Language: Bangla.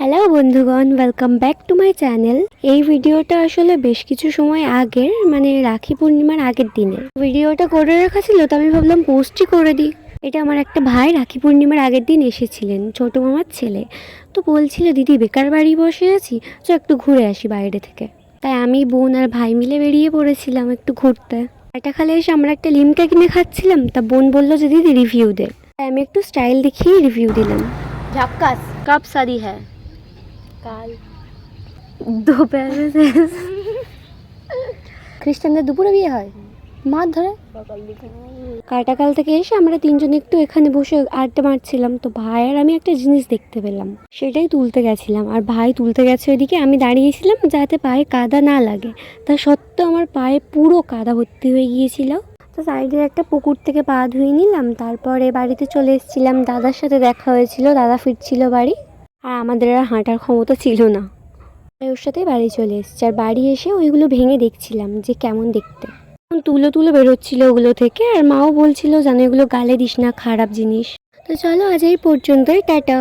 হ্যালো বন্ধুগণ, welcome back to my channel. এই ভিডিওটা আসলে বেশ কিছু সময় আগের, মানে রাখি পূর্ণিমার আগের দিনে ভিডিওটা করে রাখা ছিল, তো আমি ভাবলাম পোস্টই করে দিই। এটা আমার একটা ভাই রাখি পূর্ণিমার আগের দিন এসেছিলেন, ছোটো মামার ছেলে। তো বলছিল, দিদি বেকার বাড়ি বসে আছি, তো একটু ঘুরে আসি বাইরে থেকে। তাই আমি, বোন আর ভাই মিলে বেরিয়ে পড়েছিলাম একটু ঘুরতে। এটা খালি এসে আমরা একটা লিমকা কিনে খাচ্ছিলাম, তা বোন বললো যে দিদি রিভিউ দে। তাই আমি একটু স্টাইল দেখিয়ে রিভিউ দিলাম। झक्कास। कब शादी है? কাল দুপুরে খ্রিস্টানদের দুপুরে বিয়ে হয়, মাছ ধরে। কাটাকাল থেকে এসে আমরা তিনজন একটু এখানে বসে আড্ডা মারছিলাম। তো ভাই আর আমি একটা জিনিস দেখতে পেলাম, সেটাই তুলতে গেছিলাম। আর ভাই তুলতে গেছে ওইদিকে, আমি দাঁড়িয়েছিলাম যাতে পায়ে কাদা না লাগে। তা সত্ত্বেও আমার পায়ে পুরো কাদা ভর্তি হয়ে গিয়েছিল। তো সাইডের একটা পুকুর থেকে পা ধুয়ে নিলাম, তারপরে বাড়িতে চলে এসেছিলাম। দাদার সাথে দেখা হয়েছিল, দাদা ফিরছিল বাড়ি, আর আমাদের আর হাঁটার ক্ষমতা ছিল না। ওর সাথেই বাড়ি চলে এসেছি। আর বাড়ি এসে ওইগুলো ভেঙে দেখছিলাম যে কেমন দেখতে। তুলো তুলো বেরোচ্ছিল ওগুলো থেকে, আর মাও বলছিল যেন এগুলো গালে দিস না, খারাপ জিনিস। তো চলো আজ এই পর্যন্তই, টাটা।